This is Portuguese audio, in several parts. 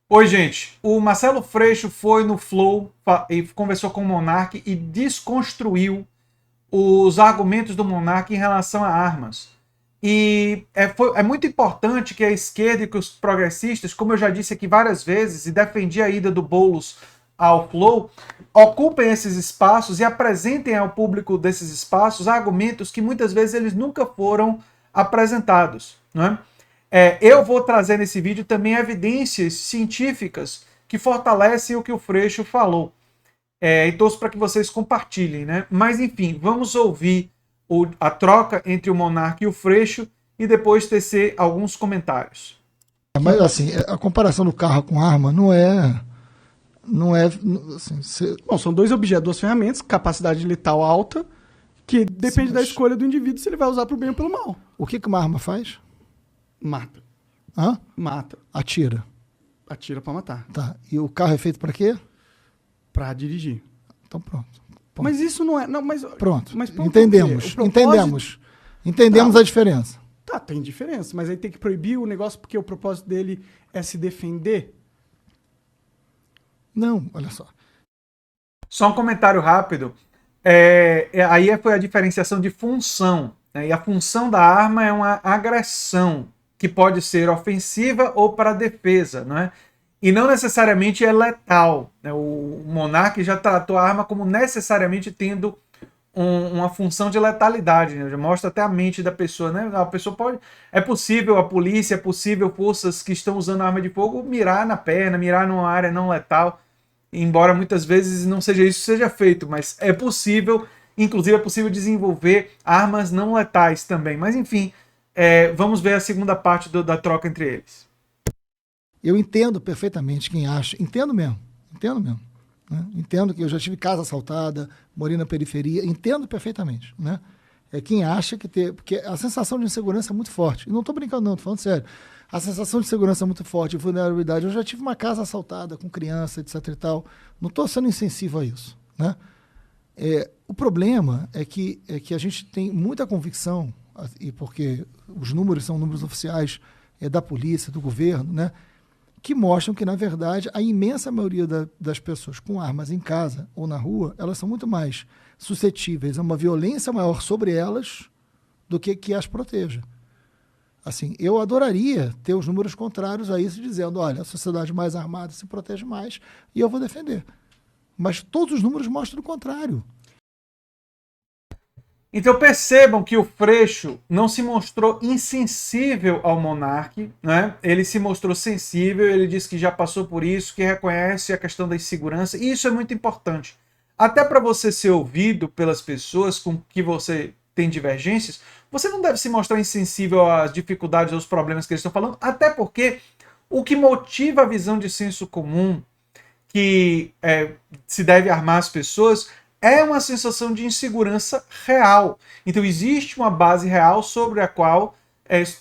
Oi, gente. O Marcelo Freixo foi no Flow e conversou com o Monark e desconstruiu os argumentos do Monark em relação a armas. E é muito importante que a esquerda e que os progressistas, como eu já disse aqui várias vezes e defendi a ida do Boulos ao Flow, ocupem esses espaços e apresentem ao público desses espaços argumentos que muitas vezes eles nunca foram apresentados, não é? Eu vou trazer nesse vídeo também evidências científicas que fortalecem o que o Freixo falou. E torço para que vocês compartilhem, né? Mas enfim, vamos ouvir a troca entre o Monark e o Freixo e depois tecer alguns comentários. Mas assim, a comparação do carro com arma não é assim, Bom, são dois objetos, duas ferramentas, capacidade letal alta, que depende da escolha do indivíduo se ele vai usar pro bem ou pelo mal. o que uma arma faz? Mata. Hã? Mata. Atira. Atira pra matar. Tá. E o carro é feito para quê? Pra dirigir. Então pronto. Mas isso não é... Não, mas, Pronto. mas Entendemos. o propósito- Entendemos Tá. a diferença. Tá, tem diferença, mas aí tem que proibir o negócio porque o propósito dele é se defender. Não, olha só. Só um comentário rápido. Aí foi a diferenciação de função, né? E a função da arma é uma agressão que pode ser ofensiva ou para defesa, né? E não necessariamente é letal, né? O Monark já tratou a arma como necessariamente tendo uma função de letalidade, né? Já mostra até a mente da pessoa, né? A pessoa pode, é possível a polícia, é possível forças que estão usando arma de fogo mirar na perna, mirar numa área não letal, embora muitas vezes não seja isso que seja feito, mas é possível, inclusive é possível desenvolver armas não letais também. Mas enfim, vamos ver a segunda parte da troca entre eles. Eu entendo perfeitamente quem acha. Entendo mesmo. Né? Entendo que eu já tive casa assaltada, morei na periferia. Entendo perfeitamente. Né? É quem acha que ter. Porque a sensação de insegurança é muito forte. E não estou brincando, não, estou falando sério. A sensação de segurança é muito forte, vulnerabilidade. Eu já tive uma casa assaltada com criança, etc e tal. Não estou sendo insensível a isso. Né? O problema é que a gente tem muita convicção, e porque os números são números oficiais da polícia, do governo, né? Que mostram que, na verdade, a imensa maioria das pessoas com armas em casa ou na rua, elas são muito mais suscetíveis a uma violência maior sobre elas do que as proteja. Assim, eu adoraria ter os números contrários a isso, dizendo, olha, a sociedade mais armada se protege mais e eu vou defender. Mas todos os números mostram o contrário. Então percebam que o Freixo não se mostrou insensível ao Monark, né? Ele se mostrou sensível, ele disse que já passou por isso, que reconhece a questão da insegurança, e isso é muito importante. Até para você ser ouvido pelas pessoas com que você tem divergências, você não deve se mostrar insensível às dificuldades, aos problemas que eles estão falando, até porque o que motiva a visão de senso comum que se deve armar as pessoas é uma sensação de insegurança real. Então existe uma base real sobre a qual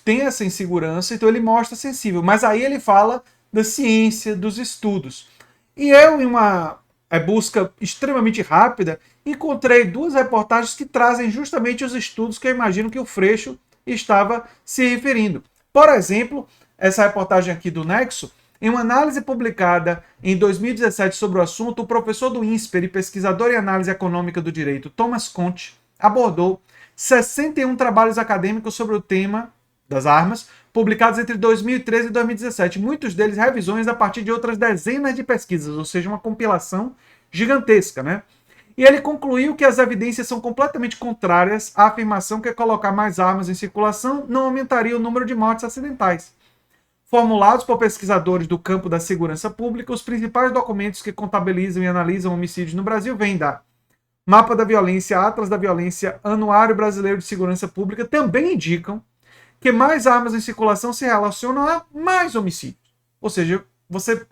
tem essa insegurança, então ele mostra sensível. Mas aí ele fala da ciência, dos estudos. E eu, em uma busca extremamente rápida, encontrei duas reportagens que trazem justamente os estudos que eu imagino que o Freixo estava se referindo. Por exemplo, essa reportagem aqui do Nexo, em uma análise publicada em 2017 sobre o assunto, o professor do INSPER e pesquisador em análise econômica do direito, Thomas Conte, abordou 61 trabalhos acadêmicos sobre o tema das armas, publicados entre 2013 e 2017, muitos deles revisões a partir de outras dezenas de pesquisas, ou seja, uma compilação gigantesca, né? E ele concluiu que as evidências são completamente contrárias à afirmação que colocar mais armas em circulação não aumentaria o número de mortes acidentais. Formulados por pesquisadores do campo da segurança pública, os principais documentos que contabilizam e analisam homicídios no Brasil vêm da Mapa da Violência, Atlas da Violência, Anuário Brasileiro de Segurança Pública, também indicam que mais armas em circulação se relacionam a mais homicídios. Ou seja, você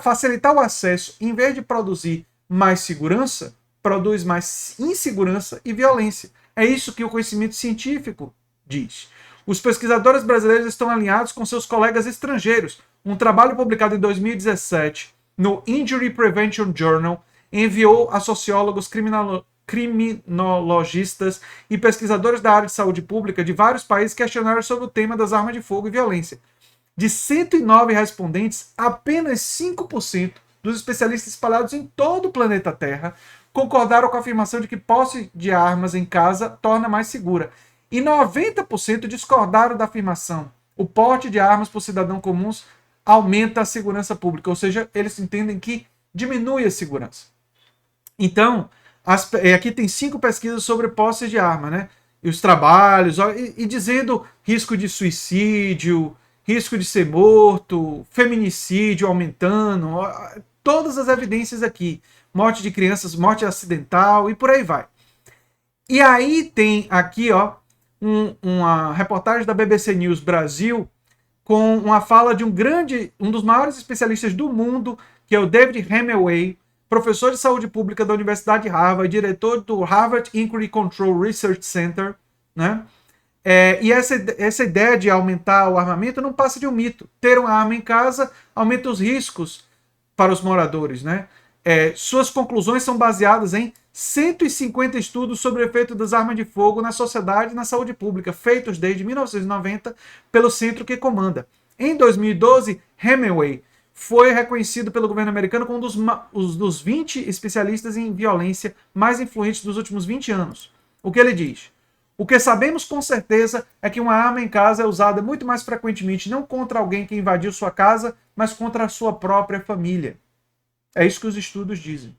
facilitar o acesso, em vez de produzir mais segurança, produz mais insegurança e violência. É isso que o conhecimento científico diz. Os pesquisadores brasileiros estão alinhados com seus colegas estrangeiros. Um trabalho publicado em 2017 no Injury Prevention Journal enviou a sociólogos, criminologistas e pesquisadores da área de saúde pública de vários países questionários sobre o tema das armas de fogo e violência. De 109 respondentes, apenas 5% dos especialistas espalhados em todo o planeta Terra concordaram com a afirmação de que posse de armas em casa torna mais segura. E 90% discordaram da afirmação. O porte de armas por cidadãos comuns aumenta a segurança pública, ou seja, eles entendem que diminui a segurança. Então, aqui tem 5 pesquisas sobre posse de arma, né? E os trabalhos, e dizendo risco de suicídio, risco de ser morto, feminicídio aumentando, todas as evidências aqui. Morte de crianças, morte acidental e por aí vai. E aí tem aqui, ó, uma reportagem da BBC News Brasil com uma fala de um dos maiores especialistas do mundo, que é o David Hemingway, professor de saúde pública da Universidade de Harvard, diretor do Harvard Injury Control Research Center, né? E essa ideia de aumentar o armamento não passa de um mito. Ter uma arma em casa aumenta os riscos para os moradores, né? Suas conclusões são baseadas em 150 estudos sobre o efeito das armas de fogo na sociedade e na saúde pública, feitos desde 1990 pelo centro que comanda. Em 2012, Hemingway foi reconhecido pelo governo americano como um dos 20 especialistas em violência mais influentes dos últimos 20 anos. O que ele diz? O que sabemos com certeza é que uma arma em casa é usada muito mais frequentemente não contra alguém que invadiu sua casa, mas contra a sua própria família. É isso que os estudos dizem.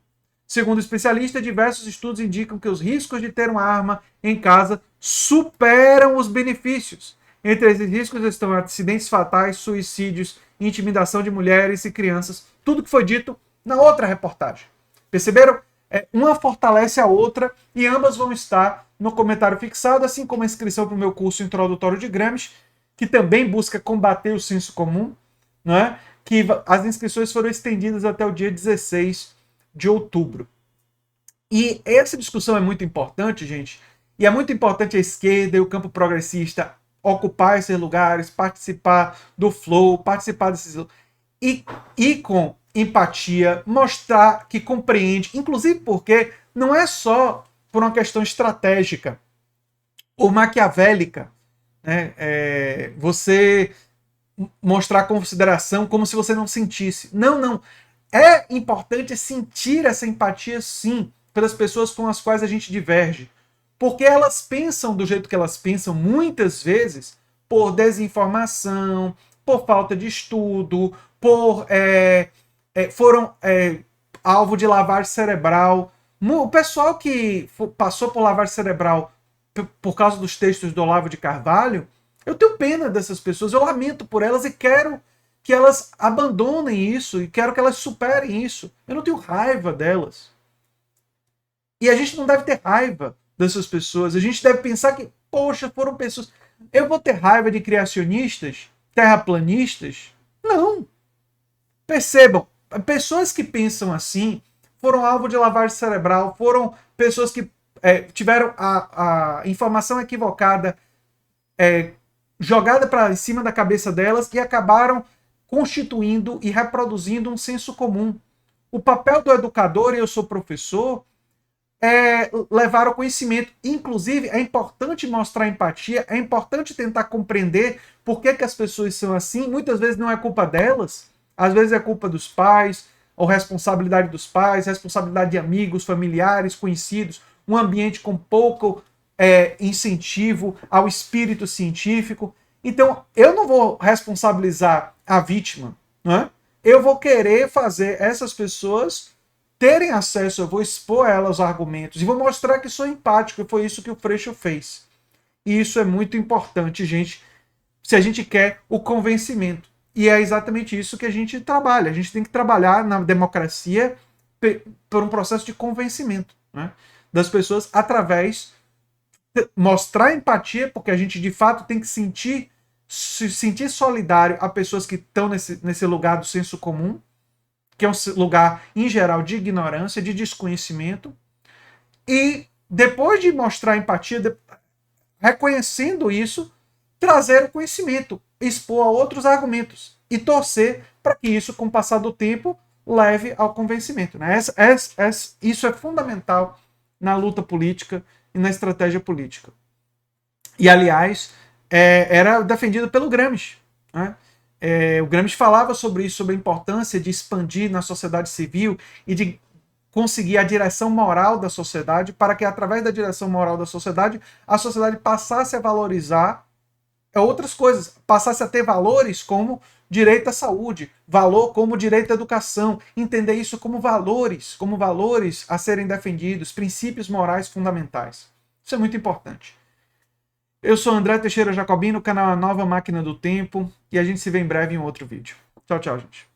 Segundo o especialista, diversos estudos indicam que os riscos de ter uma arma em casa superam os benefícios. Entre esses riscos estão acidentes fatais, suicídios, intimidação de mulheres e crianças. Tudo que foi dito na outra reportagem. Perceberam? Uma fortalece a outra e ambas vão estar no comentário fixado, assim como a inscrição para o meu curso introdutório de Gramsci, que também busca combater o senso comum, não é? Que as inscrições foram estendidas até o dia 16 de outubro. E essa discussão é muito importante, gente, e é muito importante a esquerda e o campo progressista ocupar esses lugares, participar do flow, participar desses... E com empatia, mostrar que compreende, inclusive porque não é só por uma questão estratégica ou maquiavélica, né? Você mostrar consideração como se você não sentisse. Não. É importante sentir essa empatia, sim, pelas pessoas com as quais a gente diverge. Porque elas pensam do jeito que elas pensam, muitas vezes, por desinformação, por falta de estudo, foram alvo de lavagem cerebral. O pessoal que passou por lavagem cerebral por causa dos textos do Olavo de Carvalho, eu tenho pena dessas pessoas, eu lamento por elas e quero que elas abandonem isso e quero que elas superem isso. Eu não tenho raiva delas. E a gente não deve ter raiva dessas pessoas. A gente deve pensar que, poxa, foram pessoas... Eu vou ter raiva de criacionistas, terraplanistas? Não. Percebam, pessoas que pensam assim foram alvo de lavagem cerebral, foram pessoas que tiveram a informação equivocada jogada para cima da cabeça delas e acabaram constituindo e reproduzindo um senso comum. O papel do educador, e eu sou professor, é levar ao conhecimento. Inclusive, é importante mostrar empatia, é importante tentar compreender por que as pessoas são assim. Muitas vezes não é culpa delas, às vezes é culpa dos pais, ou responsabilidade dos pais, responsabilidade de amigos, familiares, conhecidos, um ambiente com pouco incentivo ao espírito científico. Então, eu não vou responsabilizar a vítima, não é? Eu vou querer fazer essas pessoas terem acesso, eu vou expor a elas os argumentos e vou mostrar que sou empático, e foi isso que o Freixo fez. E isso é muito importante, gente, se a gente quer o convencimento. E é exatamente isso que a gente trabalha. A gente tem que trabalhar na democracia por um processo de convencimento, né, das pessoas através de mostrar empatia, porque a gente de fato tem que se sentir solidário a pessoas que estão nesse lugar do senso comum, que é um lugar, em geral, de ignorância, de desconhecimento, e depois de mostrar empatia, reconhecendo isso, trazer o conhecimento, expor a outros argumentos e torcer para que isso, com o passar do tempo, leve ao convencimento. Né? Isso é fundamental na luta política e na estratégia política. E, aliás, era defendido pelo Gramsci, né? O Gramsci falava sobre isso, sobre a importância de expandir na sociedade civil e de conseguir a direção moral da sociedade, para que através da direção moral da sociedade, a sociedade passasse a valorizar outras coisas, passasse a ter valores como direito à saúde, valor como direito à educação, entender isso como valores a serem defendidos, princípios morais fundamentais. Isso é muito importante. Eu sou André Teixeira Jacobino, canal A Nova Máquina do Tempo, e a gente se vê em breve em outro vídeo. Tchau, tchau, gente.